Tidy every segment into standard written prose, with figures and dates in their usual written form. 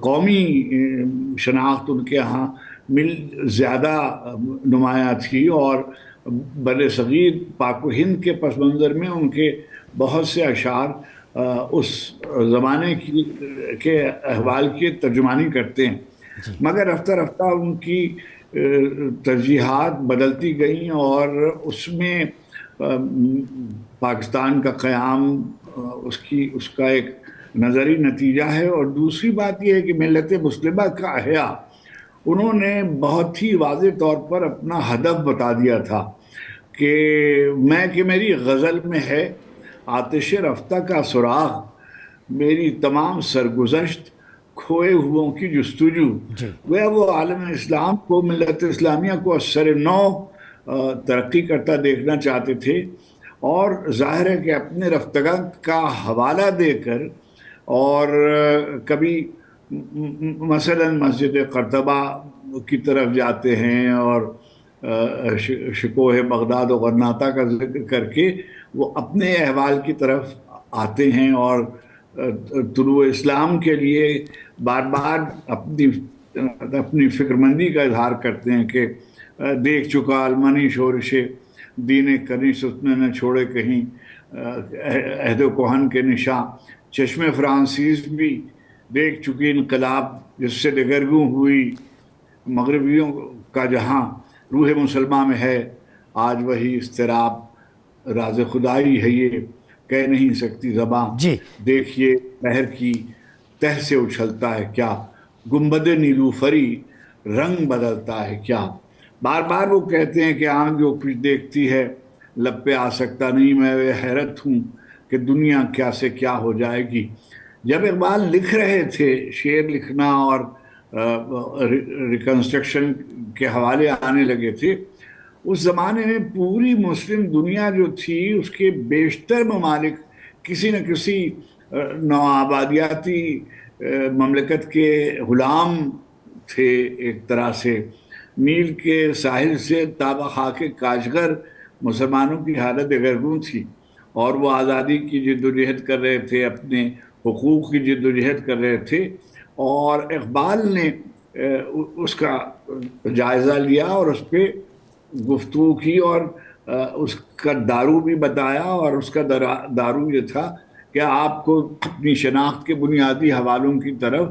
قومی شناخت ان کے ہاں زیادہ نمایاں تھی، اور بر صغیر پاک و ہند کے پس منظر میں ان کے بہت سے اشعار اس زمانے کے احوال کی ترجمانی کرتے ہیں. مگر رفتہ رفتہ ان کی ترجیحات بدلتی گئیں، اور اس میں پاکستان کا قیام اس کا ایک نظری نتیجہ ہے. اور دوسری بات یہ ہے کہ ملت مسلمہ کا احیاء انہوں نے بہت ہی واضح طور پر اپنا ہدف بتا دیا تھا کہ میری غزل میں ہے آتش رفتہ کا سراغ، میری تمام سرگزشت کھوئے ہوں کی جستجو. وہ عالم اسلام کو، ملت اسلامیہ کو اثر نو ترقی کرتا دیکھنا چاہتے تھے، اور ظاہر ہے کہ اپنے رفتگاں کا حوالہ دے کر، اور کبھی مثلا مسجد قرطبہ کی طرف جاتے ہیں اور شکوہ بغداد و غرناطہ کا ذکر کر کے وہ اپنے احوال کی طرف آتے ہیں، اور طلوع اسلام کے لیے بار بار اپنی فکر مندی کا اظہار کرتے ہیں کہ دیکھ چکا المنی شورش دین کنیس اس نے نہ چھوڑے کہیں عہد و کہن کے نشاں، چشم فرانسیس بھی دیکھ چکی انقلاب جس سے دگرگوں ہوئی مغربیوں کا جہاں، روح مسلمہ میں ہے آج وہی اضطراب، راز خدائی ہے یہ کہہ نہیں سکتی زباں. دیکھیے بحر کی تہ سے اچھلتا ہے کیا، گنبد نیلوفری رنگ بدلتا ہے کیا. بار بار وہ کہتے ہیں کہ آنکھ جو کچھ دیکھتی ہے لب پہ آ سکتا نہیں، میں حیرت ہوں کہ دنیا کیا سے کیا ہو جائے گی. جب اقبال لکھ رہے تھے، شعر لکھنا اور ریکنسٹرکشن کے حوالے آنے لگے تھے، اس زمانے میں پوری مسلم دنیا جو تھی اس کے بیشتر ممالک کسی نہ کسی نوآبادیاتی مملکت کے غلام تھے. ایک طرح سے نیل کے ساحل سے تابہ خاک کاشغر مسلمانوں کی حالت دگرگوں تھی، اور وہ آزادی کی جد و جہد کر رہے تھے، اپنے حقوق کی جد و جہد کر رہے تھے. اور اقبال نے اس کا جائزہ لیا اور اس پہ گفتگو کی، اور اس کا دارو بھی بتایا، اور اس کا دارو یہ تھا کہ آپ کو اپنی شناخت کے بنیادی حوالوں کی طرف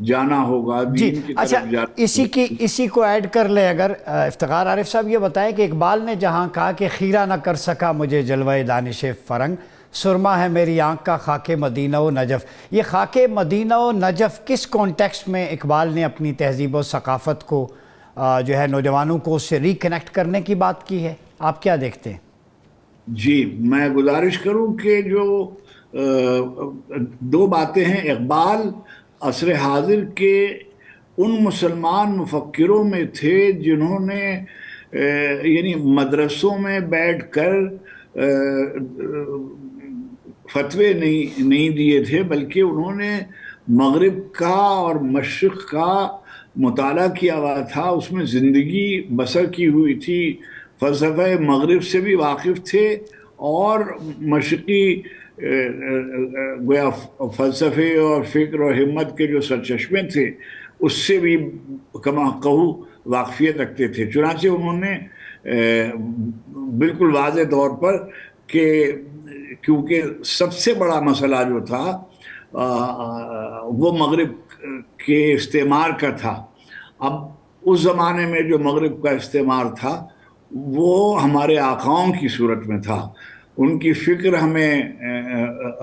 جانا ہوگا، دین کی طرف جانا. اسی کو ایڈ کر لیں اگر افتخار عارف صاحب، یہ بتائیں کہ اقبال نے جہاں کہا کہ خیرہ نہ کر سکا مجھے جلوہ دانش فرنگ، سرما ہے میری آنکھ کا خاک مدینہ و نجف، یہ خاک مدینہ و نجف کس کانٹیکسٹ میں اقبال نے اپنی تہذیب و ثقافت کو جو ہے نوجوانوں کو اس سے ریکنیکٹ کرنے کی بات کی ہے؟ آپ کیا دیکھتے ہیں؟ جی میں گزارش کروں کہ جو دو باتیں ہیں. اقبال عصر حاضر کے ان مسلمان مفکروں میں تھے جنہوں نے یعنی مدرسوں میں بیٹھ کر فتوے نہیں دیے تھے، بلکہ انہوں نے مغرب کا اور مشرق کا مطالعہ کیا ہوا تھا، اس میں زندگی بسر کی ہوئی تھی. فلسفہ مغرب سے بھی واقف تھے، اور مشرقی گویا فلسفے اور فکر اور ہمت کے جو سرچشمے تھے اس سے بھی کما قہو واقفیت رکھتے تھے. چنانچہ انہوں نے بالکل واضح طور پر کہ کیونکہ سب سے بڑا مسئلہ جو تھا وہ مغرب کے استعمار کا تھا. اب اس زمانے میں جو مغرب کا استعمار تھا وہ ہمارے آقاؤں کی صورت میں تھا، ان کی فکر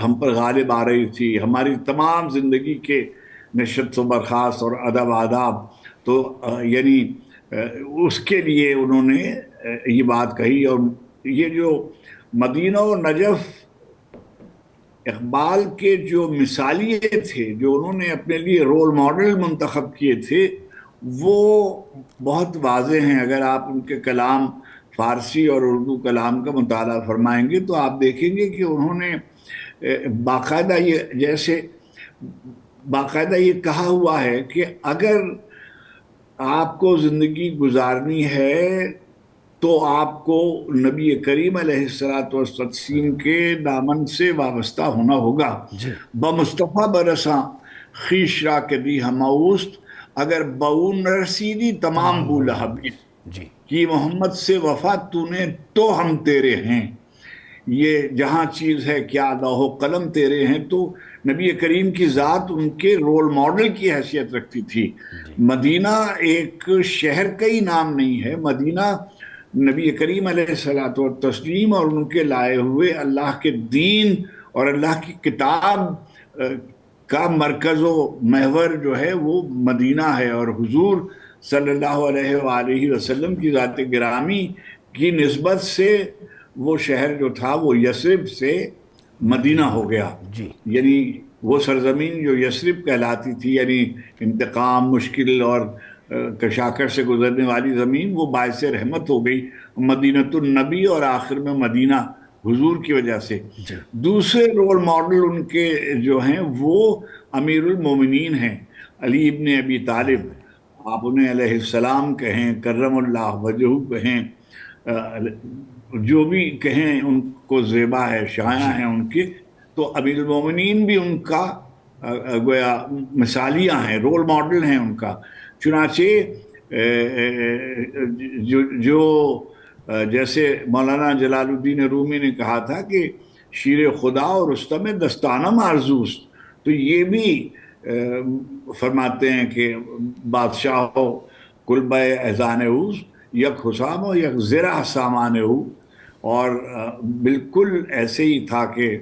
ہم پر غالب آ رہی تھی. ہماری تمام زندگی کے نشست و برخاست اور ادب آداب تو یعنی اس کے لیے انہوں نے یہ بات کہی. اور یہ جو مدینہ و نجف اقبال کے جو مثالیے تھے، جو انہوں نے اپنے لیے رول ماڈل منتخب کیے تھے، وہ بہت واضح ہیں. اگر آپ ان کے کلام فارسی اور اردو کلام کا مطالعہ فرمائیں گے تو آپ دیکھیں گے کہ انہوں نے باقاعدہ یہ کہا ہوا ہے کہ اگر آپ کو زندگی گزارنی ہے تو آپ کو نبی کریم علیہ السلام کے دامن سے وابستہ ہونا ہوگا. بمصطفیٰ برساں خیش را کدی ہماؤست اگر بون رسیدی تمام بولہبی جی کی محمد سے وفا تو نے تو ہم تیرے ہیں، یہ جہاں چیز ہے کیا لوح و قلم تیرے ہیں. تو نبی کریم کی ذات ان کے رول ماڈل کی حیثیت رکھتی تھی. مدینہ ایک شہر کا ہی نام نہیں ہے، مدینہ نبی کریم علیہ الصلوۃ والتسلیم اور ان کے لائے ہوئے اللہ کے دین اور اللہ کی کتاب کا مرکز و محور جو ہے وہ مدینہ ہے. اور حضور صلی اللہ علیہ وآلہ وسلم کی ذات گرامی کی نسبت سے وہ شہر جو تھا وہ یثرب سے مدینہ ہو گیا. جی یعنی وہ سرزمین جو یثرب کہلاتی تھی، یعنی انتقام، مشکل اور کشاکش سے گزرنے والی زمین، وہ باعث رحمت ہو گئی مدینۃ النبی، اور آخر میں مدینہ حضور کی وجہ سے. جی دوسرے رول ماڈل ان کے جو ہیں وہ امیر المومنین ہیں، علی ابن ابی طالب. آپ انہیں علیہ السلام کہیں، کرم اللہ وجہہ کہیں، جو بھی کہیں ان کو زیبا ہے، شایع ہیں ان کی. تو امیر المومنین بھی ان کا گویا مثالیہ ہیں، رول ماڈل ہیں ان کا. چنانچہ جو جیسے مولانا جلال الدین رومی نے کہا تھا کہ شیر خدا اور رستم دستانم آرزوست، تو یہ بھی فرماتے ہیں کہ بادشاہ ہو کلبہ اذان اوز یک حسام ہو یک زرہ سامان ہو. اور بالکل ایسے ہی تھا کہ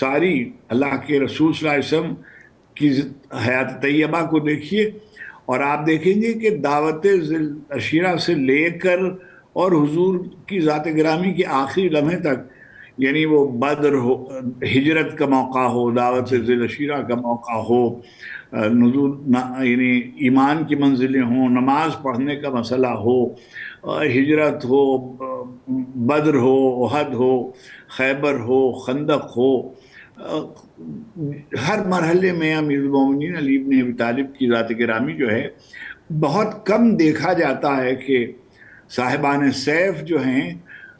ساری اللہ کے رسول صلی اللہ علیہ وسلم کی حیات طیبہ کو دیکھیے اور آپ دیکھیں گے کہ دعوت ذی العشیرہ سے لے کر اور حضور کی ذات گرامی کے آخری لمحے تک، یعنی وہ بدر ہو، ہجرت کا موقع ہو، دعوت ذی العشیرہ کا موقع ہو، نزول یعنی ایمان کی منزلیں ہوں، نماز پڑھنے کا مسئلہ ہو، ہجرت ہو، بدر ہو، احد ہو، خیبر ہو، خندق ہو، ہر مرحلے میں امیر المومنین علی ابن ابی طالب کی ذات گرامی جو ہے بہت کم دیکھا جاتا ہے کہ صاحبان سیف جو ہیں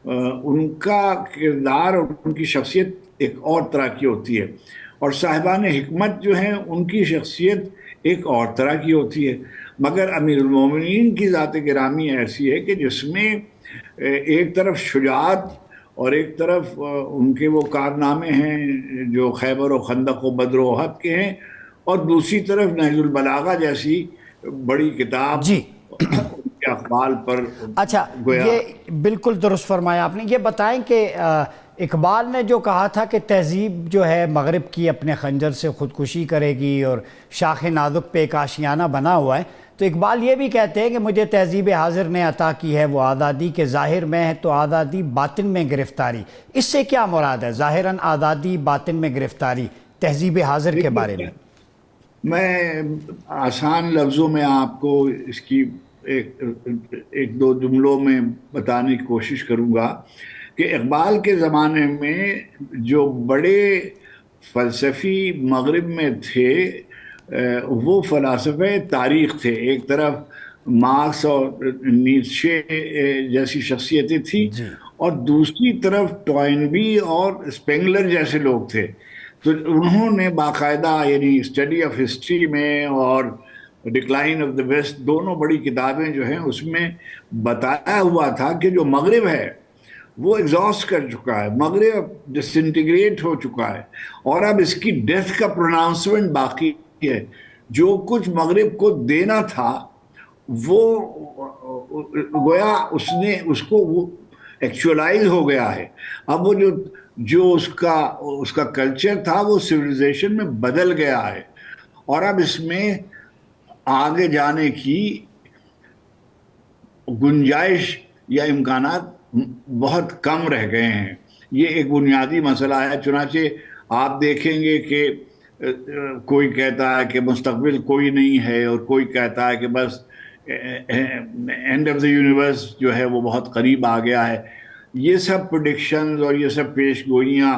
ان کا کردار اور ان کی شخصیت ایک اور طرح کی ہوتی ہے، اور صاحبان حکمت جو ہیں ان کی شخصیت ایک اور طرح کی ہوتی ہے. مگر امیر المومنین کی ذات گرامی ایسی ہے کہ جس میں ایک طرف شجاعت اور ایک طرف ان کے وہ کارنامے ہیں جو خیبر و خندق و بدر و احد کے ہیں، اور دوسری طرف نہج البلاغہ جیسی بڑی کتاب جی کے اقبال پر. اچھا، یہ بالکل درست فرمایا آپ نے. یہ بتائیں کہ اقبال نے جو کہا تھا کہ تہذیب جو ہے مغرب کی اپنے خنجر سے خودکشی کرے گی اور شاخ نازک پہ ایک آشیانہ بنا ہوا ہے، تو اقبال یہ بھی کہتے ہیں کہ مجھے تہذیب حاضر نے عطا کی ہے وہ آزادی کے ظاہر میں ہے تو آزادی باطن میں گرفتاری. اس سے کیا مراد ہے؟ ظاہراً آزادی، باطن میں گرفتاری، تہذیب حاضر کے بارے میں. میں آسان لفظوں میں آپ کو اس کی ایک دو جملوں میں بتانے کی کوشش کروں گا کہ اقبال کے زمانے میں جو بڑے فلسفی مغرب میں تھے وہ فلاسفہ تاریخ تھے. ایک طرف مارکس اور نیتشے جیسی شخصیتیں تھیں اور دوسری طرف ٹوائنبی اور اسپینگلر جیسے لوگ تھے. تو انہوں نے باقاعدہ یعنی اسٹڈی آف ہسٹری میں اور ڈکلائن آف دا ویسٹ، دونوں بڑی کتابیں جو ہیں اس میں بتایا ہوا تھا کہ جو مغرب ہے وہ ایگزاسٹ کر چکا ہے، مغرب ڈسنٹیگریٹ ہو چکا ہے اور اب اس کی ڈیتھ کا پروناؤنسمنٹ باقی ہے. جو کچھ مغرب کو دینا تھا وہ گویا اس کو وہ ایکچولائز ہو گیا ہے. اب وہ جو اس کا کلچر تھا وہ سویلائزیشن میں بدل گیا ہے اور اب اس میں آگے جانے کی گنجائش یا امکانات بہت کم رہ گئے ہیں. یہ ایک بنیادی مسئلہ ہے. چنانچہ آپ دیکھیں گے کہ کوئی کہتا ہے کہ مستقبل کوئی نہیں ہے اور کوئی کہتا ہے کہ بس اینڈ آف دا یونیورس جو ہے وہ بہت قریب آ گیا ہے. یہ سب پریڈکشنز اور یہ سب پیش گوئیاں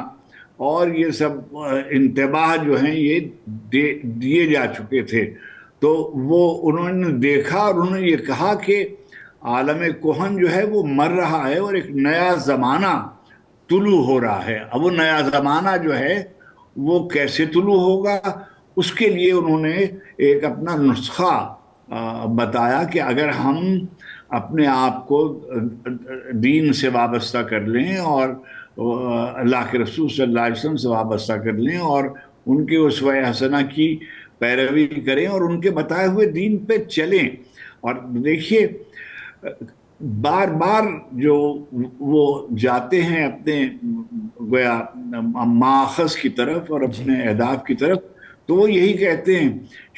اور یہ سب انتباہ جو ہیں یہ دیے جا چکے تھے. تو وہ انہوں نے دیکھا اور انہوں نے یہ کہا کہ عالم کہن جو ہے وہ مر رہا ہے اور ایک نیا زمانہ طلوع ہو رہا ہے. اب وہ نیا زمانہ جو ہے وہ کیسے طلوع ہوگا، اس کے لیے انہوں نے ایک اپنا نسخہ بتایا کہ اگر ہم اپنے آپ کو دین سے وابستہ کر لیں اور اللہ کے رسول صلی اللہ علیہ وسلم سے وابستہ کر لیں اور ان کے اسوہ حسنہ کی پیروی کریں اور ان کے بتائے ہوئے دین پہ چلیں. اور دیکھیے بار بار جو وہ جاتے ہیں اپنے گویا ماخذ کی طرف اور اپنے اہداف کی طرف، تو وہ یہی کہتے ہیں.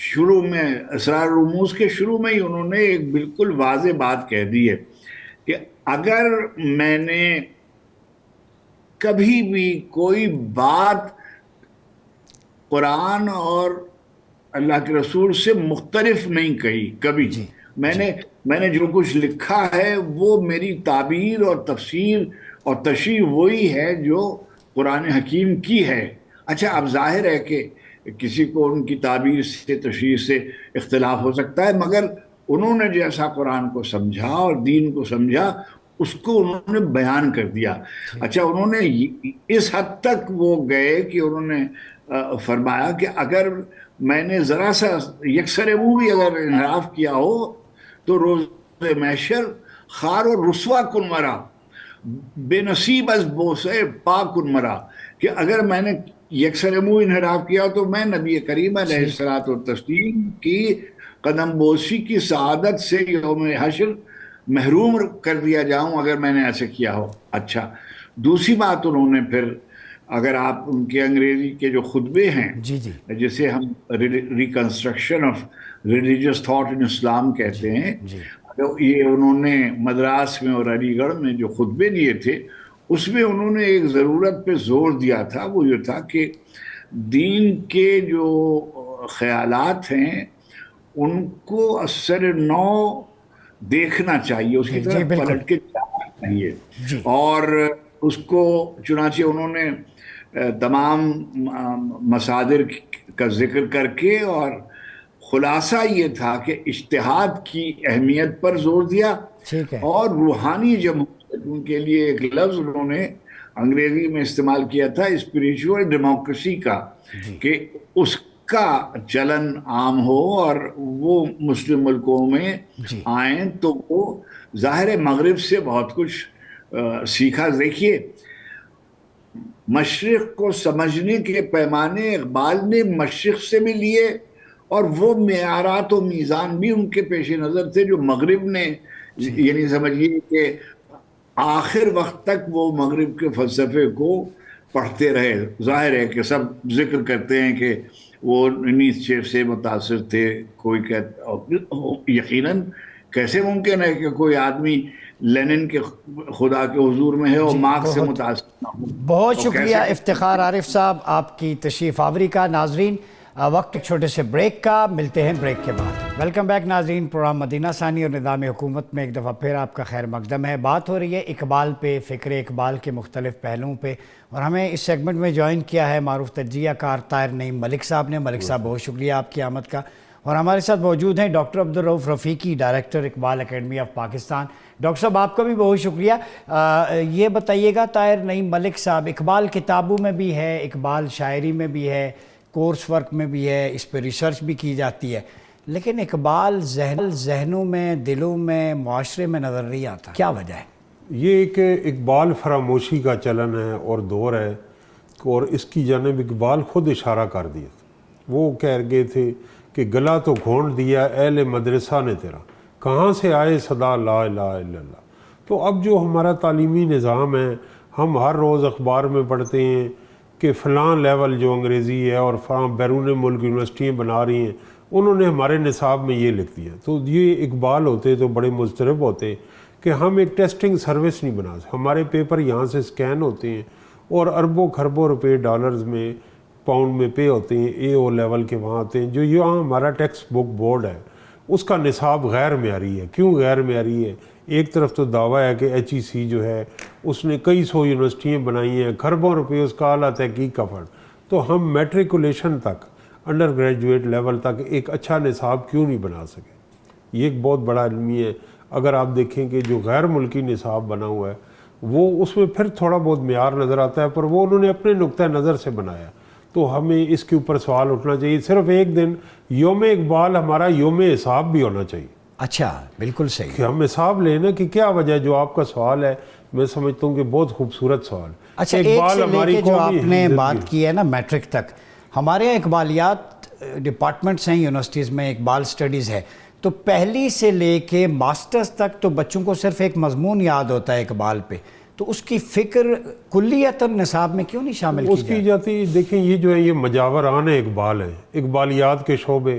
شروع میں اسرار رموز کے شروع میں ہی انہوں نے ایک بالکل واضح بات کہہ دی ہے کہ اگر میں نے کبھی بھی کوئی بات قرآن اور اللہ کے رسول سے مختلف نہیں کہی کبھی، میں نے جو کچھ لکھا ہے وہ میری تعبیر اور تفسیر اور تشریح وہی ہے جو قرآن حکیم کی ہے. اچھا اب ظاہر ہے کہ کسی کو ان کی تعبیر سے تشریح سے اختلاف ہو سکتا ہے، مگر انہوں نے جیسا قرآن کو سمجھا اور دین کو سمجھا اس کو انہوں نے بیان کر دیا. اچھا انہوں نے اس حد تک وہ گئے کہ انہوں نے فرمایا کہ اگر میں نے ذرا سا یکسر منہ بھی اگر انحراف کیا ہو تو روز محشر خار و رسوا کن مرا، بے نصیب از بوسے پاک کن مرا، کہ اگر میں نے یکسر منہ انحراف کیا تو میں نبی کریم علیہ الصلوۃ والتسلیم کی قدم بوسی کی سعادت سے یوم حشر محروم کر دیا جاؤں اگر میں نے ایسے کیا ہو. اچھا دوسری بات انہوں نے پھر، اگر آپ ان کے انگریزی کے جو خطبے ہیں جسے ہم reconstruction of religious thought in Islam کہتے ہیں، یہ انہوں نے مدراس میں اور علی گڑھ میں جو خطبے دیے تھے اس میں انہوں نے ایک ضرورت پہ زور دیا تھا، وہ یہ تھا کہ دین کے جو خیالات ہیں ان کو اثر نو دیکھنا چاہیے، اس کی طرف پلٹ کے جانا چاہیے. اور اس کو چنانچہ انہوں نے تمام مصادر کا ذکر کر کے، اور خلاصہ یہ تھا کہ اجتہاد کی اہمیت پر زور دیا، اور روحانی جمہوریت کے لیے ایک لفظ انہوں نے انگریزی میں استعمال کیا تھا اسپریچول ڈیموکریسی کا، کہ اس کا چلن عام ہو اور وہ مسلم ملکوں میں آئیں تو وہ ظاہر مغرب سے بہت کچھ سیکھا. دیکھیے مشرق کو سمجھنے کے پیمانے اقبال نے مشرق سے بھی لیے، اور وہ معیارات و میزان بھی ان کے پیش نظر تھے جو مغرب نے، یعنی سمجھیے کہ آخر وقت تک وہ مغرب کے فلسفے کو پڑھتے رہے. ظاہر ہے کہ سب ذکر کرتے ہیں کہ وہ نیچے سے متاثر تھے، کوئی یقیناً کیسے ممکن ہے کہ کوئی آدمی لینن کے خدا کے حضور میں ہے اور مارکس سے متاثر نہ ہو. بہت شکریہ افتخار عارف صاحب آپ کی تشریف آوری کا. ناظرین وقت ایک چھوٹے سے بریک کا، ملتے ہیں بریک کے بعد. ویلکم بیک ناظرین، پروگرام مدینہ ثانی اور نظام حکومت میں ایک دفعہ پھر آپ کا خیر مقدم ہے. بات ہو رہی ہے اقبال پہ، فکر اقبال کے مختلف پہلوؤں پہ، اور ہمیں اس سیگمنٹ میں جوائن کیا ہے معروف تجزیہ کار طاہر نعیم ملک صاحب نے. ملک صاحب بہت شکریہ آپ کی آمد کا. اور ہمارے ساتھ موجود ہیں doctor Abdul Rauf Rafiqi, director Iqbal academy of Pakistan. Doctor صاحب آپ کا بھی بہت شکریہ. یہ بتائیے گا طاہر نعیم ملک صاحب، اقبال کتابوں میں بھی ہے، اقبال شاعری میں بھی ہے، کورس ورک میں بھی ہے، اس پہ ریسرچ بھی کی جاتی ہے، لیکن اقبال ذہنوں میں، دلوں میں، معاشرے میں نظر نہیں آتا. کیا وجہ ہے؟ یہ ایک اقبال فراموشی کا چلن ہے اور دور ہے، اور اس کی جانب اقبال خود اشارہ کر دیا. وہ کہہ گئے تھے کہ گلا تو گھونٹ دیا اہل مدرسہ نے تیرا، کہاں سے آئے صدا لا الہ الا اللہ. تو اب جو ہمارا تعلیمی نظام ہے، ہم ہر روز اخبار میں پڑھتے ہیں کہ فلاں لیول جو انگریزی ہے اور فلاں بیرون ملک یونیورسٹیاں بنا رہی ہیں، انہوں نے ہمارے نصاب میں یہ لکھ دیا. تو یہ اقبال ہوتے تو بڑے مضطرب ہوتے کہ ہم ایک ٹیسٹنگ سروس نہیں بنا سکتے. ہمارے پیپر یہاں سے سکین ہوتے ہیں اور اربوں خربوں روپے ڈالرز میں، پاؤنڈ میں پے ہوتے ہیں، اے او لیول کے وہاں آتے ہیں. جو یہاں ہمارا ٹیکسٹ بک بورڈ ہے اس کا نصاب غیر معیاری ہے. کیوں غیر معیاری ہے؟ ایک طرف تو دعویٰ ہے کہ ایچ ای سی جو ہے اس نے کئی سو یونیورسٹیاں بنائی ہیں، خربوں روپے اس کا اعلیٰ تحقیق کا فنڈ. تو ہم میٹریکولیشن تک، انڈر گریجویٹ لیول تک ایک اچھا نصاب کیوں نہیں بنا سکے؟ یہ ایک بہت بڑا علمی ہے. اگر آپ دیکھیں کہ جو غیر ملکی نصاب بنا ہوا ہے وہ اس میں پھر تھوڑا بہت معیار نظر آتا ہے، پر وہ انہوں نے اپنے نقطہ نظر سے بنایا. تو ہمیں اس کے اوپر سوال اٹھنا چاہیے. صرف ایک دن یوم اقبال ہمارا یوم حساب بھی ہونا چاہیے. اچھا بالکل صحیح. کہ ہم حساب لیں نا کہ کیا وجہ. جو آپ کا سوال ہے میں سمجھتا ہوں کہ بہت خوبصورت سوال. اچھا ایک سے لے کے جو آپ نے بات کی ہے نا میٹرک تک, ہمارے یہاں اقبالیات ڈپارٹمنٹس ہیں یونیورسٹیز میں, اقبال سٹڈیز ہے, تو پہلی سے لے کے ماسٹرز تک تو بچوں کو صرف ایک مضمون یاد ہوتا ہے اقبال پہ, تو اس کی فکر کلیتاً نصاب میں کیوں نہیں شامل اس کی جاتی. دیکھیں یہ جو ہے یہ مجاوران اقبال ہیں, اقبالیات کے شعبے,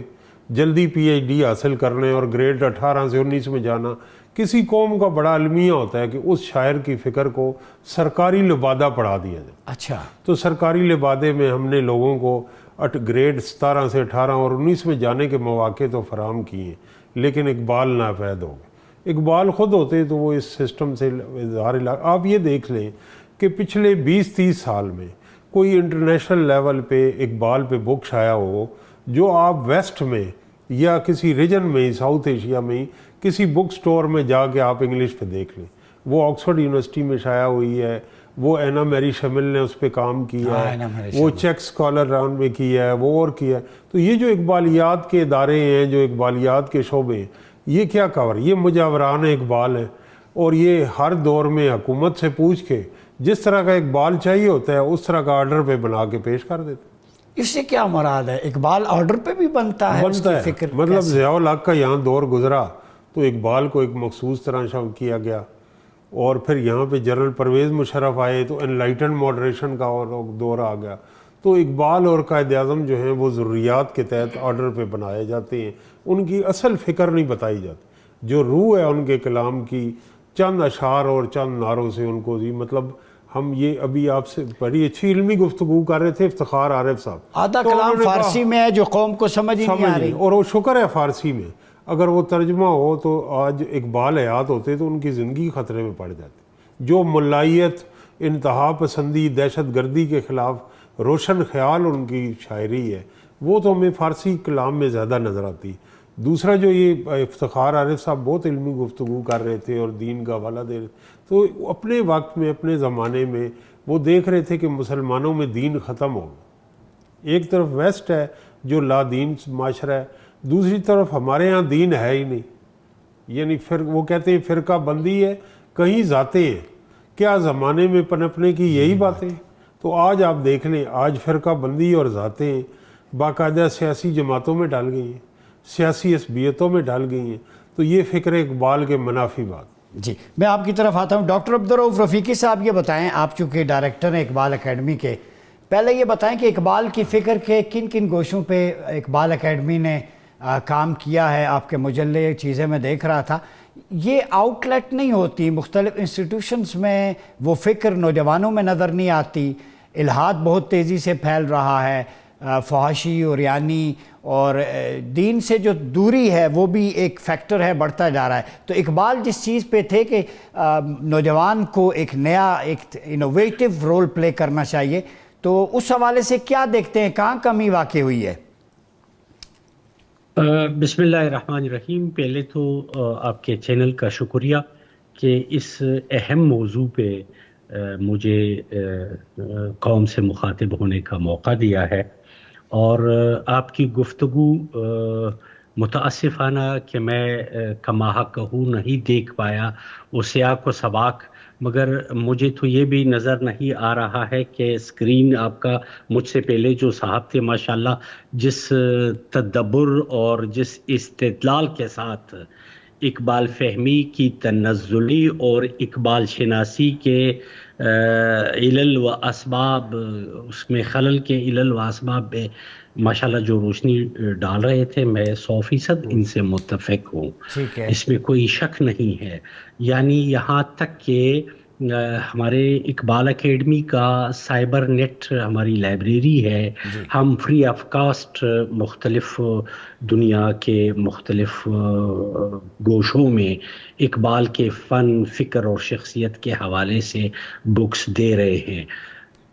جلدی پی ایچ ڈی حاصل کرنے اور گریڈ 18 سے 19 میں جانا. کسی قوم کا بڑا المیہ ہوتا ہے کہ اس شاعر کی فکر کو سرکاری لبادہ پڑھا دیا جائے. اچھا تو سرکاری لبادے میں ہم نے لوگوں کو گریڈ 17 سے 18 اور 19 میں جانے کے مواقع تو فراہم کیے, لیکن اقبال نافید ہو گئے. اقبال خود ہوتے تو وہ اس سسٹم سے اظہار. آپ یہ دیکھ لیں کہ پچھلے 20-30 سال میں کوئی انٹرنیشنل لیول پہ اقبال پہ بک شائع ہو جو آپ ویسٹ میں یا کسی ریجن میں ساؤتھ ایشیا میں کسی بک سٹور میں جا کے آپ انگلش پہ دیکھ لیں, وہ آکسفورڈ یونیورسٹی میں شائع ہوئی ہے, وہ اینا میری شمل نے اس پہ کام کیا ہے, وہ چیک اسکالر راؤنڈ میں کیا ہے, وہ اور کیا ہے. تو یہ جو اقبالیات کے ادارے ہیں, جو اقبالیات کے شعبے ہیں, یہ کیا کور, یہ مجاوران اقبال ہیں. اور یہ ہر دور میں حکومت سے پوچھ کے جس طرح کا اقبال چاہیے ہوتا ہے اس طرح کا آرڈر پہ بنا کے پیش کر دیتے. اس سے کیا مراد ہے؟ اقبال آرڈر پہ بھی بنتا ہے, بنتا ہے. مطلب ضیاء الحق کا یہاں دور گزرا تو اقبال کو ایک مخصوص طرح شو کیا گیا, اور پھر یہاں پہ جنرل پرویز مشرف آئے تو انلائٹن ماڈریشن کا اور دور آ گیا. تو اقبال اور قائد اعظم جو ہیں وہ ضروریات کے تحت آرڈر پہ بنائے جاتے ہیں, ان کی اصل فکر نہیں بتائی جاتی. جو روح ہے ان کے کلام کی چند اشعار اور چند نعروں سے ان کو مطلب ہم یہ ابھی آپ سے بڑی اچھی علمی گفتگو کر رہے تھے افتخار عارف صاحب, آدھا کلام فارسی میں ہے جو قوم کو سمجھ ہی نہیں آ رہی, اور وہ شکر ہے فارسی میں, اگر وہ ترجمہ ہو تو آج اقبال حیات ہوتے تو ان کی زندگی خطرے میں پڑ جاتی. جو ملائیت, انتہا پسندی, دہشت گردی کے خلاف روشن خیال ان کی شاعری ہے, وہ تو ہمیں فارسی کلام میں زیادہ نظر آتی. دوسرا جو یہ افتخار عارف صاحب بہت علمی گفتگو کر رہے تھے اور دین کا حوالہ دے رہے, تو اپنے وقت میں اپنے زمانے میں وہ دیکھ رہے تھے کہ مسلمانوں میں دین ختم ہو گیا. ایک طرف ویسٹ ہے جو لا دین معاشرہ ہے, دوسری طرف ہمارے ہاں دین ہے ہی نہیں. یعنی وہ کہتے ہیں فرقہ بندی ہے, کہیں ذاتیں ہیں. کیا زمانے میں پنپنے کی یہی باتیں؟ تو آج آپ دیکھ لیں, آج فرقہ بندی اور ذاتیں باقاعدہ سیاسی جماعتوں میں ڈال گئی ہیں, سیاسی عصبیتوں میں ڈال گئی ہیں. تو یہ فکر اقبال کے منافی بات. جی میں آپ کی طرف آتا ہوں. ڈاکٹر عبدالرؤف رفیقی صاحب یہ بتائیں, آپ چونکہ ڈائریکٹر ہیں اقبال اکیڈمی کے, پہلے یہ بتائیں کہ اقبال کی فکر کے کن کن گوشوں پہ اقبال اکیڈمی نے کام کیا ہے. آپ کے مجلے چیزیں میں دیکھ رہا تھا, یہ آؤٹ لیٹ نہیں ہوتی مختلف انسٹیٹیوشنز میں, وہ فکر نوجوانوں میں نظر نہیں آتی. الحاد بہت تیزی سے پھیل رہا ہے, فحاشی اور یعنی اور دین سے جو دوری ہے وہ بھی ایک فیکٹر ہے, بڑھتا جا رہا ہے. تو اقبال جس چیز پہ تھے کہ نوجوان کو ایک نیا ایک انوویٹو رول پلے کرنا چاہیے, تو اس حوالے سے کیا دیکھتے ہیں, کہاں کمی واقع ہوئی ہے؟ بسم اللہ الرحمن الرحیم. پہلے تو آپ کے چینل کا شکریہ کہ اس اہم موضوع پہ مجھے قوم سے مخاطب ہونے کا موقع دیا ہے. اور آپ کی گفتگو متاسفانہ کہ میں کما کہوں نہیں دیکھ پایا وہ سیاق و سباق, مگر مجھے تو یہ بھی نظر نہیں آ رہا ہے کہ اسکرین آپ کا, مجھ سے پہلے جو صاحب تھے ماشاءاللہ جس تدبر اور جس استدلال کے ساتھ اقبال فہمی کی تنزلی اور اقبال شناسی کے علل و اسباب, اس میں خلل کے علل و اسباب پہ ماشاءاللہ جو روشنی ڈال رہے تھے, میں 100% ان سے متفق ہوں, اس میں کوئی شک نہیں ہے. یعنی یہاں تک کہ ہمارے اقبال اکیڈمی کا سائبر نیٹ ہماری لائبریری ہے, ہم فری آف کاسٹ مختلف دنیا کے مختلف گوشوں میں اقبال کے فن, فکر اور شخصیت کے حوالے سے بکس دے رہے ہیں.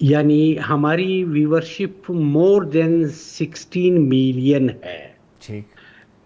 یعنی ہماری ویورشپ مور دین 16 ملین ہے.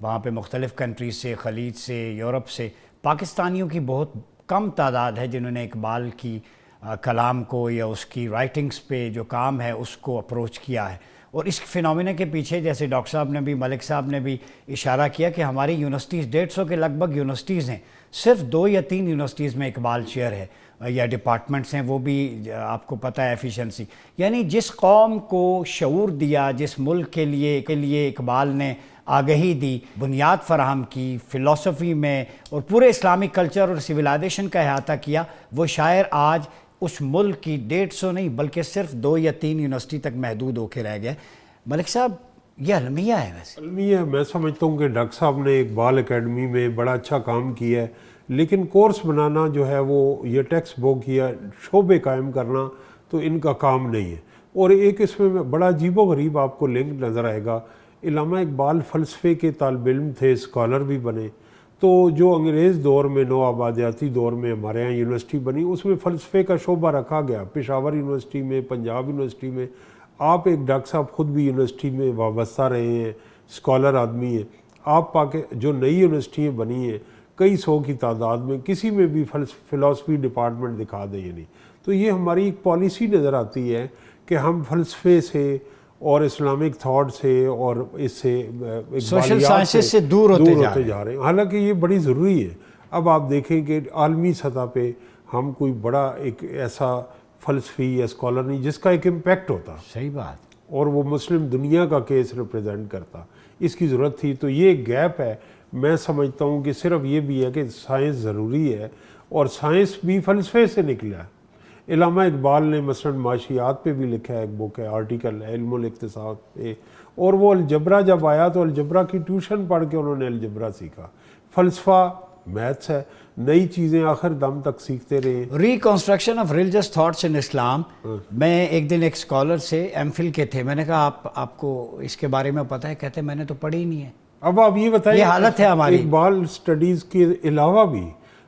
وہاں پہ مختلف کنٹریز سے، خلیج سے، یورپ سے پاکستانیوں کی بہت کم تعداد ہے جنہوں نے اقبال کی کلام کو یا اس کی رائٹنگز پہ جو کام ہے اس کو اپروچ کیا ہے. اور اس فینومینا کے پیچھے جیسے ڈاکٹر صاحب نے بھی، ملک صاحب نے بھی اشارہ کیا کہ ہماری یونیورسٹیز 150 کے لگ بھگ یونیورسٹیز ہیں، صرف 2 یا 3 یونیورسٹیز میں اقبال چیئر ہے یا ڈپارٹمنٹس ہیں، وہ بھی آپ کو پتہ ہے ایفیشنسی. یعنی جس قوم کو شعور دیا، جس ملک کے لیے اقبال نے آگہی دی، بنیاد فراہم کی، فلسفی میں اور پورے اسلامی کلچر اور سویلائزیشن کا احاطہ کیا، وہ شاعر آج اس ملک کی 150 نہیں بلکہ صرف 2 یا 3 یونیورسٹی تک محدود ہو کے رہ گیا. ملک صاحب یہ المیہ ہے. ویسے المیہ میں سمجھتا ہوں کہ ڈاکٹر صاحب نے اقبال اکیڈمی میں بڑا اچھا کام کیا ہے، لیکن کورس بنانا جو ہے وہ یہ ٹیکسٹ بک یا شعبے قائم کرنا تو ان کا کام نہیں ہے. اور ایک اس میں بڑا عجیب و غریب آپ کو لنک نظر آئے گا. علامہ اقبال فلسفے کے طالب علم تھے، اسکالر بھی بنے. تو جو انگریز دور میں، نو آبادیاتی دور میں ہمارے یہاں یونیورسٹی بنی، اس میں فلسفے کا شعبہ رکھا گیا. پشاور یونیورسٹی میں، پنجاب یونیورسٹی میں. آپ ایک ڈاکٹر صاحب خود بھی یونیورسٹی میں وابستہ رہے ہیں، اسکالر آدمی ہیں. آپ جو نئی یونیورسٹیاں بنی ہیں کئی 100 کی تعداد میں، کسی میں بھی فلسفی ڈپارٹمنٹ دکھا دیں یا نہیں. تو یہ ہماری ایک پالیسی نظر آتی ہے کہ ہم فلسفے سے اور اسلامک تھاٹ سے اور اس سے سوشل سائنسز سے دور ہوتے جا رہے ہیں. حالانکہ یہ بڑی ضروری ہے. اب آپ دیکھیں کہ عالمی سطح پہ ہم کوئی بڑا ایک ایسا فلسفی یا اسکالر نہیں جس کا ایک امپیکٹ ہوتا. صحیح بات. اور وہ مسلم دنیا کا کیس ریپرزینٹ کرتا. اس کی ضرورت تھی. تو یہ ایک گیپ ہے. میں سمجھتا ہوں کہ صرف یہ بھی ہے کہ سائنس ضروری ہے اور سائنس بھی فلسفے سے نکلا ہے. علامہ اقبال نے مثلا معاشیات پہ بھی لکھا ہے، ایک بک ہے، آرٹیکل علم الاقتصاد پہ. اور وہ الجبرا جب آیا تو الجبرا کی ٹیوشن پڑھ کے انہوں نے الجبرا سیکھا. فلسفہ میتھس ہے، نئی چیزیں آخر دم تک سیکھتے رہے. Reconstruction of religious thoughts in Islam. میں ایک دن ایک اسکالر سے ایم فل کے تھے، میں نے کہا آپ کو اس کے بارے میں پتہ ہے؟ کہتے میں نے تو پڑھی ہی نہیں ہے. اب آپ یہ بتائیں، یہ حالت ہے ہماری. اقبال اسٹڈیز کے علاوہ بھی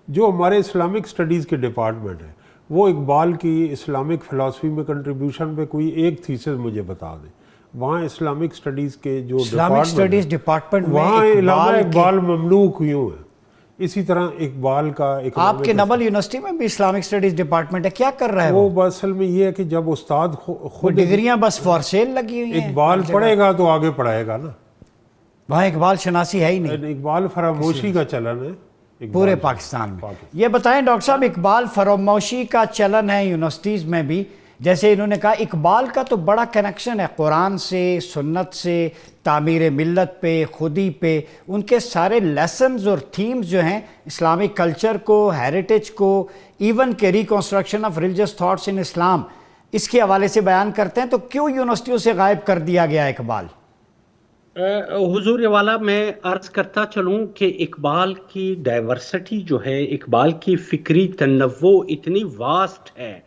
جو ہمارے اسلامک اسٹڈیز کے ڈپارٹمنٹ ہے، وہ اقبال کی اسلامک فلسفی میں کنٹریبیوشن پہ کوئی ایک تھیسس مجھے بتا دیں. وہاں اسلامک اسٹڈیز کے جو اسلامک اسٹڈیز ڈپارٹمنٹ میں وہاں علامہ اقبال مملوک ہوئے ہیں. اسی طرح اقبال کا آپ کے نبل یونیورسٹی میں بھی اسلامک اسٹڈیز ڈپارٹمنٹ ہے. کیا کر رہا ہے وہ؟ اصل میں یہ ہے کہ جب استاد خود ڈگریاں بس فار سیل لگی ہوئی ہیں. اقبال پڑھے گا تو آگے پڑھائے گا نا. وہاں اقبال شناسی ہے ہی نہیں. اقبال فراموشی کا چلن ہے پورے پاکستان میں. یہ بتائیں ڈاکٹر صاحب، اقبال فراموشی کا چلن ہے یونیورسٹیز میں بھی. جیسے انہوں نے کہا اقبال کا تو بڑا کنیکشن ہے قرآن سے، سنت سے، تعمیر ملت پہ، خودی پہ. ان کے سارے لیسنز اور تھیمز جو ہیں اسلامک کلچر کو، ہیریٹیج کو، ایون کہ reconstruction of religious thoughts in Islam, اس کے حوالے سے بیان کرتے ہیں. تو کیوں یونیورسٹیوں سے غائب کر دیا گیا اقبال؟ حضور والا میں عرض کرتا چلوں کہ اقبال کی ڈائیورسٹی جو ہے، اقبال کی فکری تنوع اتنی واسٹ ہے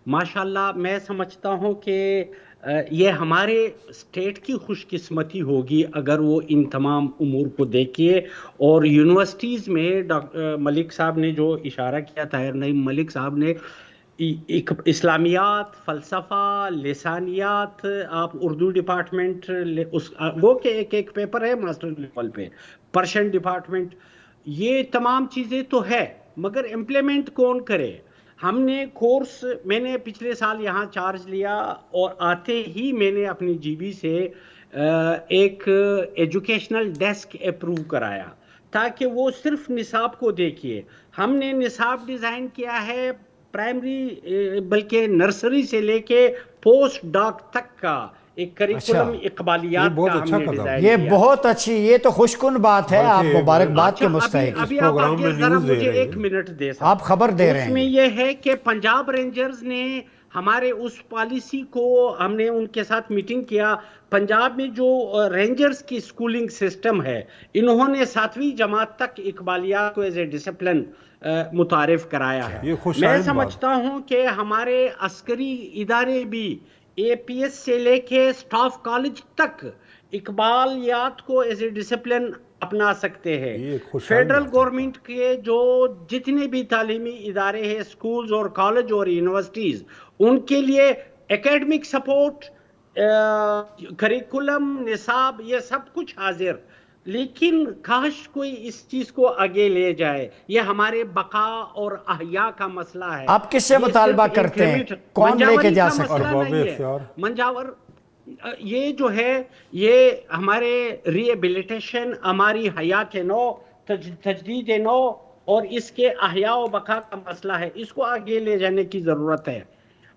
ماشاءاللہ. میں سمجھتا ہوں کہ یہ ہمارے اسٹیٹ کی خوش قسمتی ہوگی اگر وہ ان تمام امور کو دیکھیے. اور یونیورسٹیز میں ملک صاحب نے جو اشارہ کیا، طاہر نعیم ملک صاحب نے، اسلامیات، فلسفہ، لسانیات، آپ اردو ڈپارٹمنٹ وہ کہ ایک پیپر ہے ماسٹر لیول پہ، پرشین ڈپارٹمنٹ، یہ تمام چیزیں تو ہے مگر امپلیمنٹ کون کرے؟ ہم نے کورس، میں نے پچھلے سال یہاں چارج لیا اور آتے ہی میں نے اپنی جی بی سے ایک ایجوکیشنل ڈیسک اپروو کرایا تاکہ وہ صرف نصاب کو دیکھیے. ہم نے نصاب ڈیزائن کیا ہے پرائمری بلکہ نرسری سے لے کے پوسٹ ڈاک تک کا ایک کریکولم اقبالیات کا ہم نے ڈیزائن کیا. یہ بہت اچھی، یہ تو خوش کن بات ہے. آپ مبارکباد کے مستحق. ابھی آپ آگے ذرا مجھے 1 منٹ دے سکتے، آپ خبر دے رہے ہیں. اس میں یہ ہے کہ پنجاب رینجرز نے ہمارے اس پالیسی کو، ہم نے ان کے ساتھ میٹنگ کیا. پنجاب میں جو رینجرز کی سکولنگ سسٹم ہے، انہوں نے 7ویں جماعت تک اقبالیات کو ایز اے ڈسپلن متعارف کرایا ہے. میں سمجھتا ہوں کہ ہمارے عسکری ادارے بھی اے پی ایس سے لے کے اسٹاف کالج تک اقبالیات کو ایز اے ڈسپلن اپنا سکتے ہیں. فیڈرل گورنمنٹ کے جو جتنے بھی تعلیمی ادارے ہیں، سکولز اور کالج اور یونیورسٹیز، ان کے لیے ایکیڈمک سپورٹ، کریکولم، نصاب، یہ سب کچھ حاضر. لیکن کاش کوئی اس چیز کو آگے لے جائے. یہ ہمارے بقا اور احیاء کا مسئلہ ہے. آپ کس سے یہ مطالبہ صرف کرتے ہیں؟ increment- کون لے کے منجاوری جا کا سکتا مسئلہ ہے؟ ارباب نہیں ہے. اختیار. منجاور یہ جو ہے یہ ہمارے ری ایبلیٹیشن، ہماری حیا کے نو، تجدید نو اور اس کے احیاء و بقا کا مسئلہ ہے. اس کو آگے لے جانے کی ضرورت ہے.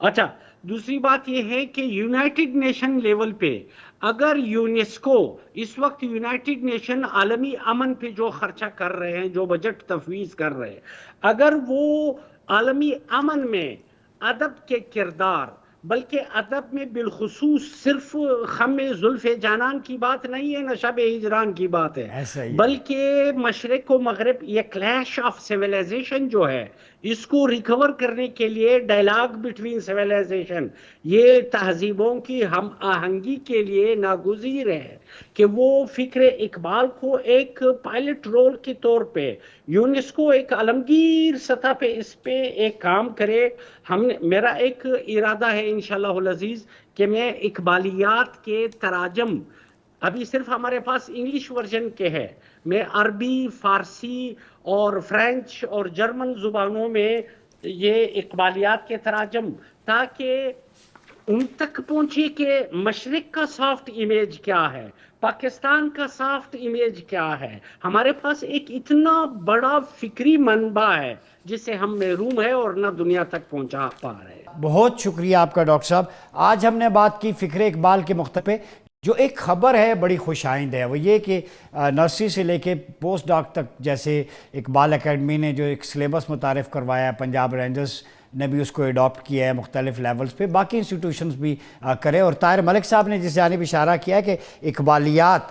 اچھا، دوسری بات یہ ہے کہ یونائٹڈ نیشن لیول پہ اگر یونیسکو اس وقت یونائٹڈ نیشن عالمی امن پہ جو خرچہ کر رہے ہیں، جو بجٹ تفویض کر رہے ہیں، اگر وہ عالمی امن میں ادب کے کردار، بلکہ ادب میں بالخصوص صرف خم زلف جانان کی بات نہیں ہے، نشب ہجران کی بات ہے، ایسا ہی ہے. بلکہ مشرق و مغرب یہ کلیش آف سیویلائزیشن جو ہے، اس کو ریکور کرنے کے لیے ڈائلاگ بٹوین سیویلائزیشن، یہ تہذیبوں کی ہم آہنگی کے لیے ناگزیر ہے کہ وہ فکر اقبال کو ایک پائلٹ رول کے طور پہ یونیسکو ایک عالمگیر سطح پہ اس پہ ایک کام کرے. میرا ایک ارادہ ہے انشاءاللہ العزیز کہ میں اقبالیات کے تراجم، ابھی صرف ہمارے پاس انگلش ورژن کے ہے، میں عربی، فارسی اور فرینچ اور جرمن زبانوں میں یہ اقبالیات کے تراجم، تاکہ ان تک پہنچے کہ مشرق کا سافٹ امیج کیا ہے، پاکستان کا سافٹ امیج کیا ہے. ہمارے پاس ایک اتنا بڑا فکری منبع ہے جس سے ہم محروم ہیں اور نہ دنیا تک پہنچا پا رہے ہیں. بہت شکریہ آپ کا ڈاکٹر صاحب. آج ہم نے بات کی فکر اقبال کے مختلف پہ. جو ایک خبر ہے بڑی خوش آئند ہے، وہ یہ کہ نرسری سے لے کے پوسٹ ڈاک تک، جیسے اقبال اکیڈمی نے جو ایک سلیبس متعارف کروایا ہے، پنجاب رینجرز نے بھی اس کو اڈاپٹ کیا ہے مختلف لیولز پہ، باقی انسٹیٹیوشنز بھی کریں. اور طاہر ملک صاحب نے جس جانب اشارہ کیا ہے کہ اقبالیات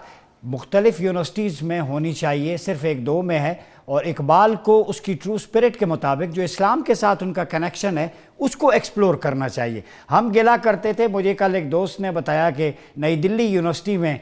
مختلف یونیورسٹیز میں ہونی چاہیے، صرف ایک دو میں ہے، اور اقبال کو اس کی ٹرو اسپرٹ کے مطابق جو اسلام کے ساتھ ان کا کنیکشن ہے اس کو ایکسپلور کرنا چاہیے. ہم گلا کرتے تھے، مجھے کل ایک دوست نے بتایا کہ نئی دلی یونیورسٹی میں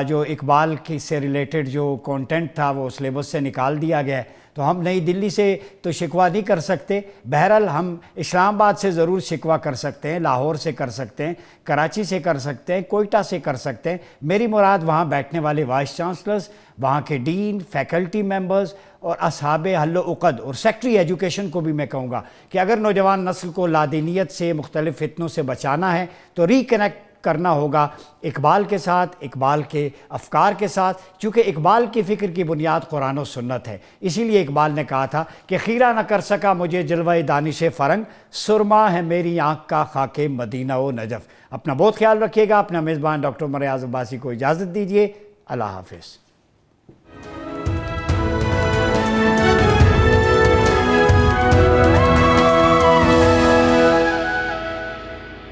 جو اقبال کی سے ریلیٹڈ جو کانٹینٹ تھا وہ سلیبس سے نکال دیا گیا ہے. تو ہم نئی دلی سے تو شکوہ نہیں کر سکتے، بہرحال ہم اسلام آباد سے ضرور شکوہ کر سکتے ہیں، لاہور سے کر سکتے ہیں، کراچی سے کر سکتے ہیں، کوئٹہ سے کر سکتے ہیں. میری مراد وہاں بیٹھنے والے وائس چانسلرز، وہاں کے ڈین، فیکلٹی ممبرز اور اصحاب حل و عقد اور سیکٹری ایجوکیشن کو بھی میں کہوں گا کہ اگر نوجوان نسل کو لادینیت سے، مختلف فتنوں سے بچانا ہے تو ری کنیکٹ کرنا ہوگا اقبال کے ساتھ، اقبال کے افکار کے ساتھ، چونکہ اقبال کی فکر کی بنیاد قرآن و سنت ہے. اسی لیے اقبال نے کہا تھا کہ خیرہ نہ کر سکا مجھے جلوہ دانش فرنگ، سرما ہے میری آنکھ کا خاک مدینہ و نجف. اپنا بہت خیال رکھیے گا. اپنا میزبان ڈاکٹر عمر ایاز عباسی کو اجازت دیجیے. اللہ حافظ.